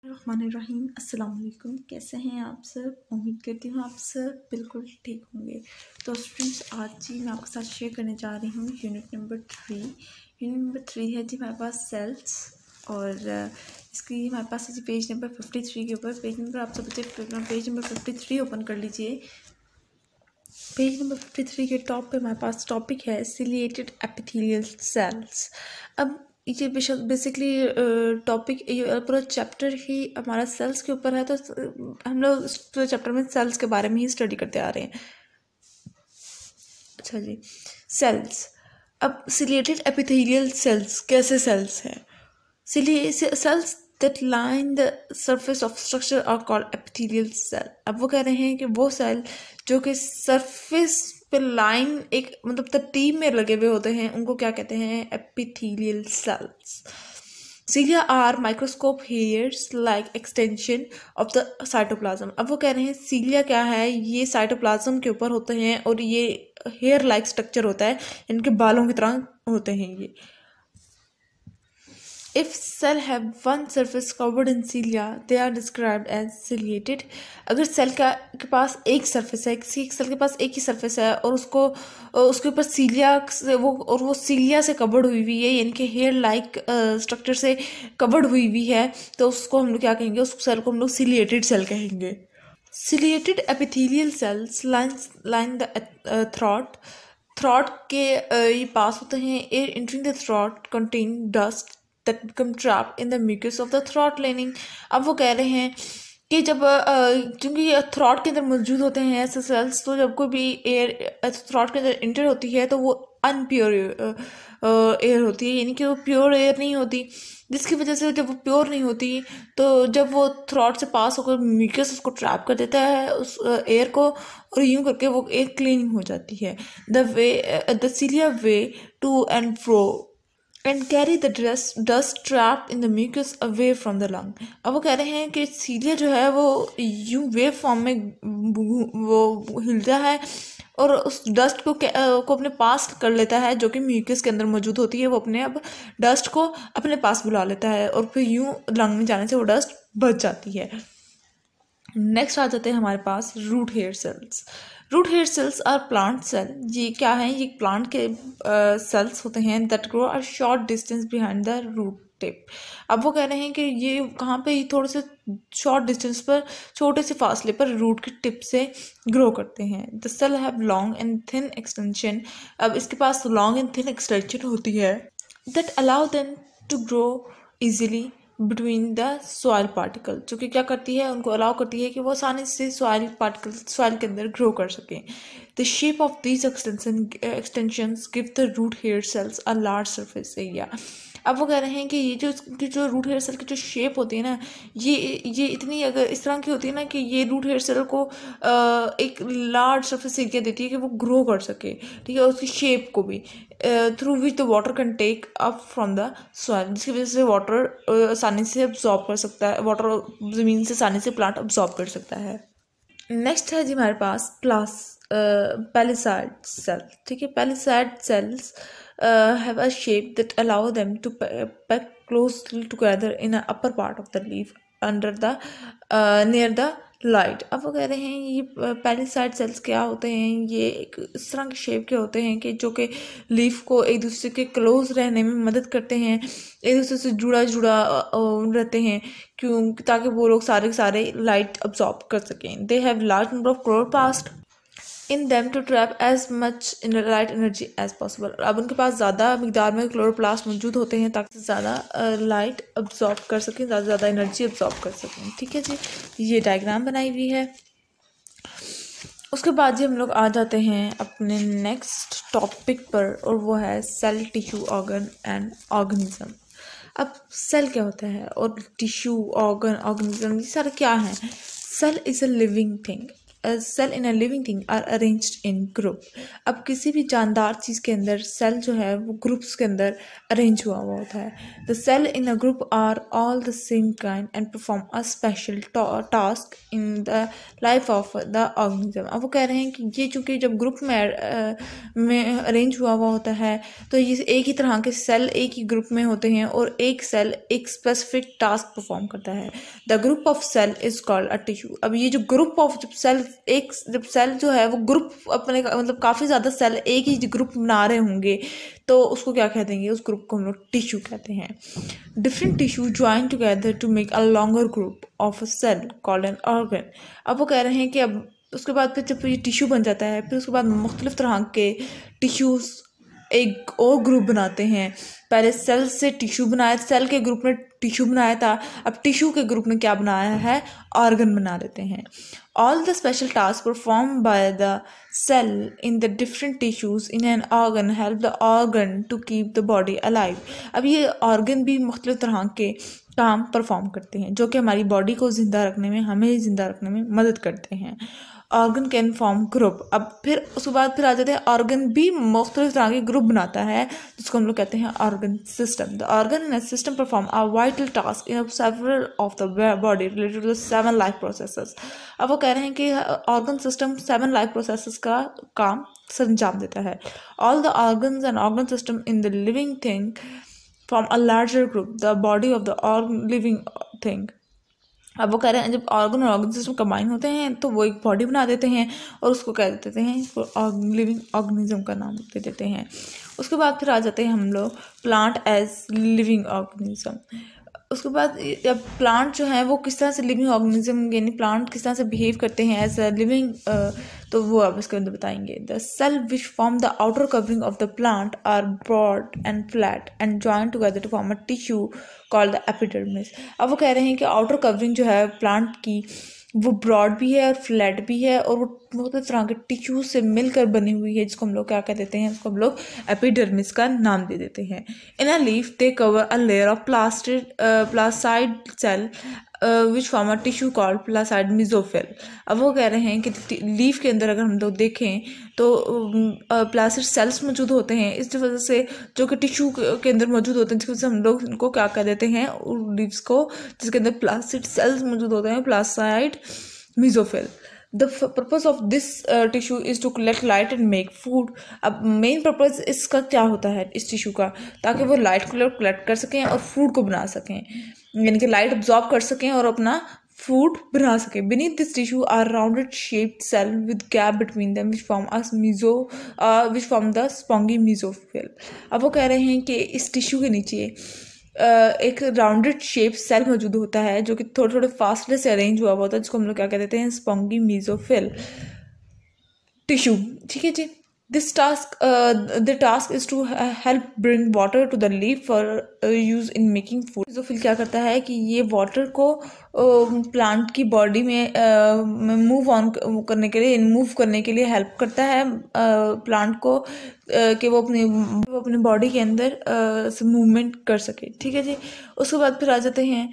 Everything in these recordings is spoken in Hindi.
रहमानिर्रहीम। अस्सलाम वालेकुम। कैसे हैं आप सब? उम्मीद करती हूँ आप सब बिल्कुल ठीक होंगे। तो स्टूडेंट्स, आज जी मैं आपके साथ शेयर करने जा रही हूँ यूनिट नंबर 3। यूनिट नंबर 3 है जी हमारे पास सेल्स, और इसकी हमारे पास है जी पेज नंबर 53 के ऊपर। पेज नंबर आप सब बच्चे पेज नंबर 53 ओपन कर लीजिए। पेज नंबर 53 के टॉप पे हमारे पास टॉपिक है सिलिएटेड एपिथेलियल सेल्स। अब ये बेसिकली टॉपिक, ये पूरा चैप्टर ही हमारा सेल्स के ऊपर है, तो हम लोग इस पूरे चैप्टर में सेल्स के बारे में ही स्टडी करते आ रहे हैं। अच्छा जी, सेल्स। अब सिलिएटेड एपिथेलियल सेल्स कैसे सेल्स हैं? Cells that line the surface of structure are called epithelial cell। अब वो कह रहे हैं कि वो सेल जो कि सरफेस पे लाइन एक मतलब तरतीब में लगे हुए होते हैं उनको क्या कहते हैं? Epithelial cells. Cilia are microscope hairs like extension of the cytoplasm। अब वो कह रहे हैं सीलिया क्या है? ये साइटोप्लाज्म के ऊपर होते हैं और ये हेयर लाइक स्ट्रक्चर होता है, इनके बालों की तरह होते हैं ये। If cell have one surface covered in cilia, they are described as ciliated। अगर सेल के पास एक सरफेस है, किसी सेल के पास एक ही सरफेस है और उसके ऊपर सीलिया से वो सीलिया से कवर्ड हुई हुई है, यानी कि हेयर लाइक स्ट्रक्चर से कवर्ड हुई हुई है, तो उसको हम लोग क्या कहेंगे? उस सेल को हम लोग सिलिएटेड सेल कहेंगे। Ciliated epithelial sales line the throat के ये पास होते हैं। Air entering the throat contain dust that become trapped in the mucus of the throat lining। अब वो कह रहे हैं कि जब क्योंकि थ्रॉट के अंदर मौजूद होते हैं ऐसे सेल्स, तो जब कोई भी एयर थ्रॉट के अंदर इंटर होती है तो वो अनप्योर एयर होती है, यानी कि वो प्योर एयर नहीं होती, जिसकी वजह से जब वो प्योर नहीं होती तो जब वो थ्रॉट से पास होकर म्यूकस उसको ट्रैप कर देता है उस एयर को, और यूं करके वो एयर क्लीनिंग हो जाती है। The cilia way to and fro and carry the dust trapped in the mucus away from the lung। अब वो कह रहे हैं कि सीलिया जो है वो यूं वेव फॉर्म में वो हिलता है और उस डस्ट को अपने पास कर लेता है, जो कि म्यूकस के अंदर मौजूद होती है। वो अपने अब डस्ट को अपने पास बुला लेता है और फिर यूं लंग में जाने से वो डस्ट बच जाती है। नेक्स्ट आ जाते हैं हमारे पास root hair cells. Root hair cells are plant cell. ये क्या है? ये प्लांट के सेल्स होते हैं that grow a short distance behind the root tip. अब वो कह रहे हैं कि ये कहाँ पे? थोड़े से शॉर्ट डिस्टेंस पर, छोटे से फासले पर रूट की टिप से ग्रो करते हैं। The cell have long and thin extension. अब इसके पास लॉन्ग एंड थिन एक्सटेंशन होती है that allow them to grow easily between the soil particle, जो कि क्या करती है? उनको अलाउ करती है कि वो आसानी से सॉइल के अंदर ग्रो कर सकें। The shape of these extensions give the root hair cells a large surface area. अब वो कह रहे हैं कि ये जो रूट हेयर सेल की जो शेप होती है ना, ये इतनी अगर इस तरह की होती है ना कि ये रूट हेयर सेल को एक लार्ज सरफेस एरिया देती है कि वो ग्रो कर सके, ठीक है, उसकी शेप को भी, through which the water can take up from the soil, जिसकी वजह से वाटर आसानी से अब्जॉर्ब कर सकता है, वाटर ज़मीन से आसानी से प्लांट अब्जॉर्ब कर सकता है। नेक्स्ट है जी हमारे पास पैलिसाइड सेल। ठीक है, पैलिसाइड sales have a shape that allow them to pack closely together in the upper part of the leaf under the near the light। अब वो कह रहे हैं ये पैलिसाइड सेल्स क्या होते हैं? ये एक इस तरह के शेप के होते हैं कि जो कि लीफ को एक दूसरे के क्लोज रहने में मदद करते हैं, एक दूसरे से जुड़ा रहते हैं, क्यों? ताकि वो लोग सारे लाइट अब्जॉर्ब कर सकें। They have large number of chloroplast in them to trap as much in light energy as possible. अब उनके पास ज़्यादा मिकदार में क्लोरोप्लास्ट मौजूद होते हैं ताकि ज़्यादा लाइट अब्जॉर्ब कर सकें, ज़्यादा एनर्जी अब्जॉर्ब कर सकें। ठीक है जी, ये डायग्राम बनाई हुई है। उसके बाद जी हम लोग आ जाते हैं अपने नेक्स्ट टॉपिक पर, और वो है cell, tissue, organ and organism. अब सेल क्या होता है और टिश्यू, ऑर्गन, ऑर्गेनिज्म, ये सारे क्या हैं? Cell is a living thing. Cell in a living thing are arranged in group. अब किसी भी जानदार चीज़ के अंदर सेल जो है वो ग्रुप्स के अंदर अरेंज हुआ होता है। The cell in a group are all the same kind and perform a special task in the life of the organism. अब वो कह रहे हैं कि ये चूँकि जब ग्रुप में अरेंज हुआ होता है तो ये एक ही तरह के सेल एक ही ग्रुप में होते हैं और एक सेल एक स्पेसिफिक टास्क परफॉर्म करता है। The group of cell is called a tissue. अब ये जो ग्रुप ऑफ जब सेल जो है वो ग्रुप अपने मतलब काफ़ी ज़्यादा सेल एक ही ग्रुप बना रहे होंगे तो उसको क्या कह देंगे, उस ग्रुप को हम लोग टिश्यू कहते हैं। Different tissue join together to make a longer group of a cell called an organ. अब वो कह रहे हैं कि अब उसके बाद फिर जब ये टिश्यू बन जाता है फिर उसके बाद मुख्तलिफ तरह के टिश्यूज़ एक और ग्रुप बनाते हैं। पहले सेल से टिश्यू बनाया, सेल के ग्रुप ने टिश्यू बनाया था, अब टिश्यू के ग्रुप ने क्या बनाया है, ऑर्गन बना लेते हैं। All the special task perform by the cell in the different tissues in an organ help the organ to keep the body alive. अब ये ऑर्गन भी मुख्तलिफ तरह के काम परफॉर्म करते हैं जो कि हमारी बॉडी को ज़िंदा रखने में, हमें ज़िंदा रखने में मदद करते हैं। Organ can form group. अब फिर उसके बाद फिर आ जाते हैं ऑर्गन भी मुख्तलिफ तरह के ग्रुप बनाता है जिसको हम लोग कहते हैं organ system. The organ in a system perform a vital task in several of the body related to 7 life processes. अब वो कह रहे हैं कि ऑर्गन सिस्टम 7 लाइफ प्रोसेसेस का काम संजाम देता है। All the organs and organ system in the living thing form a larger group, the body of the living thing. अब वो कह रहे हैं जब ऑर्गन और ऑर्गन सिस्टम कंबाइन होते हैं तो वो एक बॉडी बना देते हैं और उसको कह देते हैं, इसको लिविंग ऑर्गेनिज्म का नाम दे देते हैं। उसके बाद फिर आ जाते हैं हम लोग प्लांट एज लिविंग ऑर्गेनिज्म। उसके बाद जब प्लांट जो है वो किस तरह से लिविंग ऑर्गेनिज्म यानी प्लांट किस तरह से बिहेव करते हैं एज अ लिविंग, तो वो अब इसके अंदर बताएंगे। The cell which form the outer covering of the plant are broad and flat and join together to form a tissue called the epidermis. अब वो कह रहे हैं कि आउटर कवरिंग जो है प्लांट की वो ब्रॉड भी है और फ्लैट भी है और वो बहुत तरह के टिश्यू से मिलकर बनी हुई है जिसको हम लोग क्या कह देते हैं, उसको हम लोग एपिडर्मिस का नाम दे देते हैं। In a leaf they cover a layer of plastid cell which form a tissue called plastid mesophyll. अब वो कह रहे हैं कि लीफ के अंदर अगर हम लोग देखें तो प्लास्टिड सेल्स मौजूद होते हैं, इस वजह से जो कि टिश्यू के अंदर मौजूद होते हैं जिसकी वजह से हम लोग इनको क्या कह देते हैं, लीव्स को जिसके अंदर प्लास्टिड सेल्स मौजूद होते हैं, प्लास्टाइड mesophyll. The purpose of this tissue is to collect light and make food। अब मेन पर्पज़ इसका क्या होता है इस टिश्यू का, ताकि वो लाइट को कलेक्ट कर सकें और फूड को बना सकें, यानी कि लाइट अब्जॉर्ब कर सकें और अपना फूड बना सकें। Beneath this tissue are rounded shaped cell with gap between them which form the spongy mesophyll। अब वो कह रहे हैं कि इस टिश्यू के नीचे एक राउंडेड शेप सेल मौजूद होता है जो कि थोड़े थोड़े फासले से अरेंज हुआ होता है जिसको हम लोग क्या कहते हैं, स्पॉन्गी मेसोफिल टिश्यू। ठीक है जी। This task the task is to help bring water to the leaf for use in making food. Mesophyll क्या करता है कि ये वाटर को प्लांट की बॉडी में मूव करने के लिए हेल्प करता है प्लांट को कि वो अपनी बॉडी के अंदर से मूवमेंट कर सके। ठीक है जी। उसके बाद फिर आ जाते हैं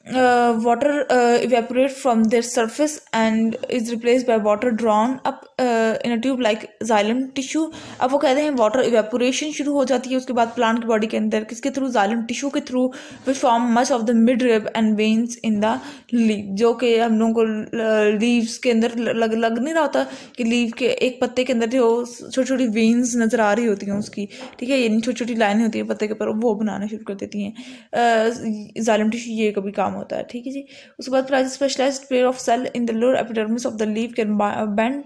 water evaporate from their surface and is replaced by water drawn up in a tube like xylem tissue। अब वो कहते हैं वाटर इवेपोरेशन शुरू हो जाती है उसके बाद प्लांट की बॉडी के अंदर, किसके थ्रू, जाइलम टिश्यू के through, which form much of the mid rib end veins in the leave. जो कि हम लोगों को लीव्स के अंदर लग नहीं रहा होता कि लीव के एक पत्ते के अंदर जो छोटी छोटी वेन्स नज़र आ रही होती हैं उसकी, ठीक है, यानी छोटी छोटी लाइनें होती हैं पत्ते के ऊपर, वो बनाना शुरू कर देती हैं जाइलम टिश्यू, ये कभी काम होता है। ठीक है जी। उसके बाद फिर specialised pair of cell in the lower epidermis of the leaf can bend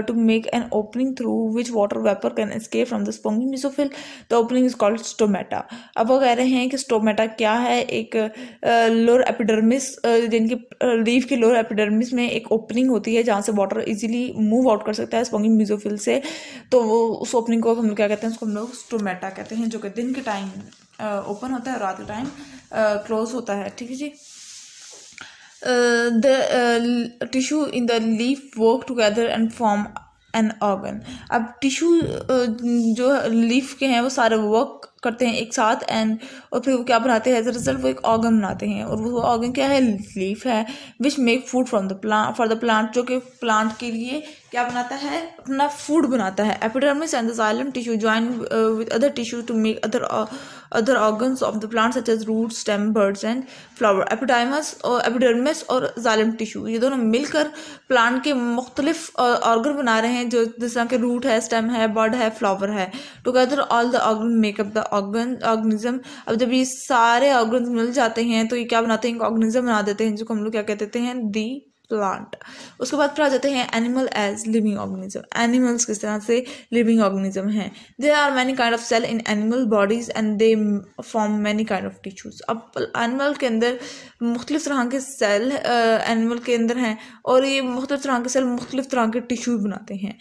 to make an opening through which water vapor can escape from the spongy mesophyll। The opening is called stomata। अब वो कह रहे हैं कि स्टोमेटा क्या है, एक लोअर एपिडर्मिस जिनकी लीफ के लोअर एपिडर्मिस में एक ओपनिंग होती है जहाँ से वाटर इजीली मूव आउट कर सकता है स्पॉन्गी मेसोफिल से, तो वो उस ओपनिंग को हम लोग क्या कहते हैं, उसको हम लोग स्टोमेटा कहते हैं, जो कि दिन के टाइम ओपन होता है और रात के टाइम क्लोज होता है। ठीक है जी। The tissue in the leaf work together and form an organ। अब टिश्यू जो लीफ के हैं वो सारे वर्क करते हैं एक साथ एंड और फिर वो क्या बनाते हैं, एज अ रिजल्ट वो एक ऑर्गन बनाते हैं, और वो ऑर्गन क्या है, लीफ है, which make food from the plant for the plant, जो कि प्लांट के लिए क्या बनाता है, अपना फूड बनाता है। Epidermis and the xylem tissue join with other tissue to make other organs of the plant such as root, stem, birds and flower. Epidermis और जाइलम टिश्यू ये दोनों मिलकर प्लांट के मुख्तलिफ ऑर्गन बना रहे हैं, जो जिस तरह के रूट है, स्टेम है, बर्ड है, फ्लावर है। Together all the organ makeup the organism. अब जब ये सारे ऑर्गन मिल जाते हैं तो ये क्या बनाते हैं, एक ऑर्गेनिज्म बना देते हैं, जिसको हम लोग क्या कहते देते हैं, दी प्लांट। उसके बाद फिर आ जाते हैं animal as living organism. Animals किस तरह से लिविंग ऑर्गेनिज्म हैं। There are many kind of cell in animal bodies and they form many kind of tissues. अब एनिमल के अंदर मुख्तलिफ तरह के सेल एनिमल के अंदर हैं, और ये मुख्तलिफ तरह के सेल मुख्तलिफ तरह के टिश्यू बनाते हैं।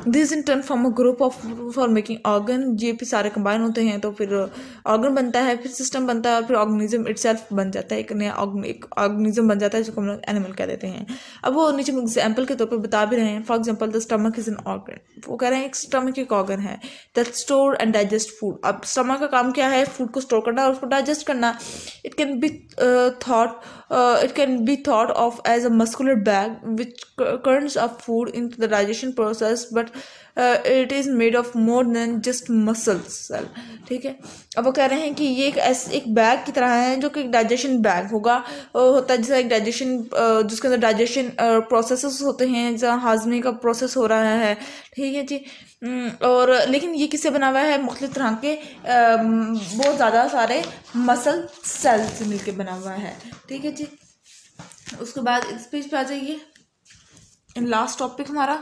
This in turn form a group of for making organ. ये फिर सारे कंबाइन होते हैं तो फिर ऑर्गन बनता है, फिर सिस्टम बनता है, और फिर ऑर्गेनिज्म इटसेल्फ बन जाता है, एक नया ऑर्गेनिज्म बन जाता है, जिसको हम लोग एनिमल कह देते हैं। अब वो नीचे एग्जाम्पल के तौर पर बता भी रहे हैं। For example the stomach is an organ. वो कह रहे हैं एक स्टमक एक ऑर्गन है that store and digest food. अब स्टमक का काम क्या है, फूड को स्टोर करना और उसको डाइजेस्ट करना। It can be thought of as a muscular bag which churns up food in the digestion process, but it is made of more than just muscles cell. ठीक है, अब वो कह रहे हैं कि ये एक बैग की तरह है, जो कि डाइजेशन बैग होता है, जैसा एक डाइजेशन जिसके अंदर डाइजेशन प्रोसेसेस होते हैं, जहाँ हाजमे का प्रोसेस हो रहा है। ठीक है जी। और लेकिन ये किससे बना हुआ है, मुख्तलिफ तरह के बहुत ज़्यादा सारे मसल सेल से मिलकर बना हुआ है। ठीक है जी। उसके बाद इस पेज पे आ जाइए, इन लास्ट टॉपिक हमारा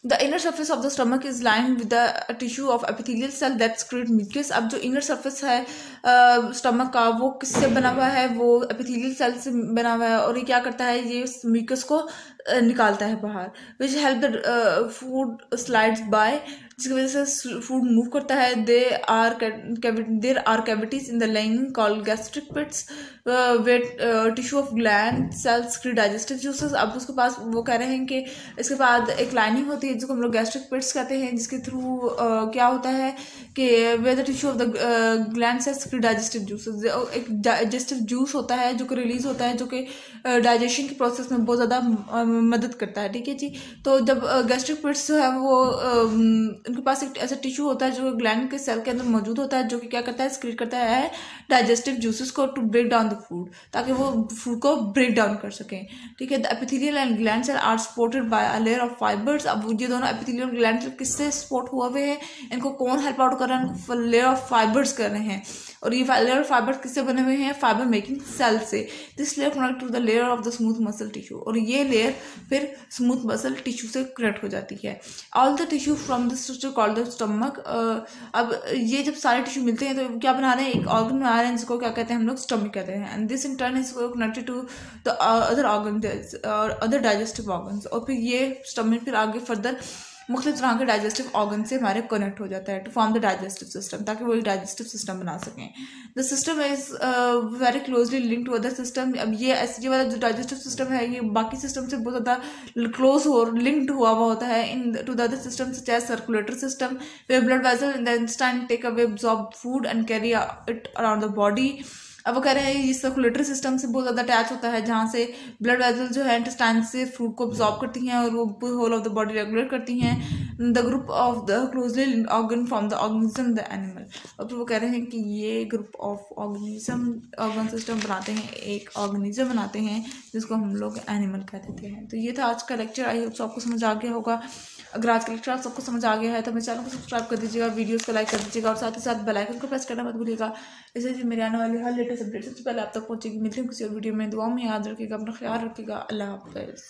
The inner surface of the stomach is lined with the tissue of epithelial cell that secrete mucus। अब जो inner surface है स्टमक का, वो किससे बना हुआ है, वो एपिथेलियल सेल से बना हुआ है, और ये क्या करता है, ये म्यूकस को निकालता है बाहर, which help the food slides by, जिसकी वजह से फूड मूव करता है। There are cavities in the lining called gastric pits wet tissue of gland cells secrete digestive juices. अब उसके पास वो कह रहे हैं कि इसके बाद एक लाइनिंग होती है जिसको हम लोग गैस्ट्रिक पिट्स कहते हैं, जिसके थ्रू क्या होता है कि way the tissue of the gland cells secrete digestive juices. एक डाइजेस्टिव जूस होता है जो कि रिलीज होता है, जो कि डाइजेशन के प्रोसेस में बहुत ज़्यादा मदद करता है। ठीक है जी। तो जब गैस्ट्रिक पिट्स जो है वो उनके पास एक ऐसा टिश्यू होता है जो ग्लैंड के सेल के अंदर मौजूद होता है, जो कि क्या करता है, एक्सक्रीट करता है डाइजेस्टिव जूसेस को to break down the food, ताकि वो फूड को ब्रेक डाउन कर सकें। ठीक है। The epithelial and gland cell are supported by a layer of fibres. अब ये दोनों एपिथेलियल ग्लैंड सेल किससे सपोर्ट हुए हुए हैं, इनको कौन हेल्प आउट कर रहा है, इनको लेयर ऑफ फाइबर्स कर रहे हैं, और ये लेयर ऑफ फाइबर्स किससे बने हुए हैं, फाइबर मेकिंग सेल से। This layer connect to the layer of the smooth muscle tissue, और ये लेयर फिर स्मूथ मसल टिश्यू से कनेक्ट हो जाती है। All the tissue from this structure called the stomach. अब ये जब सारे टिश्यू मिलते हैं तो क्या बना रहे हैं, एक ऑर्गन बना रहे हैं, जिसको क्या कहते हैं हम लोग, स्टमक कहते हैं। And this in turn is connected to the other organ और अदर डाइजेस्टिव ऑर्गन्स, और फिर ये स्टमक फिर आगे फर्दर मुख्तलिफ तरह के डाइजेस्टिव ऑर्गन से हमारे कनेक्ट हो जाता है to form the digestive system, ताकि वो एक डाइजेस्टिव सिस्टम बना सकें। The system is very closely link to other system. अब ये वाला जो डाइजेस्टिव सिस्टम है, ये बाकी सिस्टम से बहुत ज़्यादा क्लोज और लिंक्ड हुआ होता है into the other system such as circulatory system, where blood vessel in the instant take away absorb food and carry it around the body. अब वो कह रहे हैं ये सर्कुलेटरी सिस्टम से बहुत ज़्यादा अटैच होता है, जहाँ से ब्लड वेसल जो है इंटेस्टाइन से फूड को अब्जॉर्ब करती हैं और वो whole of the body regulate करती हैं। The group of the closely linked organ from the organism the animal. और फिर वो कह रहे हैं कि ये ग्रुप ऑफ ऑर्गन सिस्टम बनाते हैं, एक ऑर्गेनिज्म बनाते हैं, जिसको हम लोग एनिमल कह देते हैं। तो ये था आज का लेक्चर। आई होप आपको समझ आ गया होगा। अगर आज का लेक्चर आप सबको समझ आ गया है तो मेरे चैनल को सब्सक्राइब कर दीजिएगा, वीडियोस को लाइक कर दीजिएगा, और साथ ही साथ बेल आइकन को प्रेस करना मत भूलिएगा। इससे मेरे आने वाली हर लेटेस्ट अपडेट सबसे पहले आप तक पहुंचेगी। मिलती हूँ किसी और वीडियो में। दुआ में याद रखिएगा, अपना ख्याल रखिएगा। अल्लाह हाफ़िज़।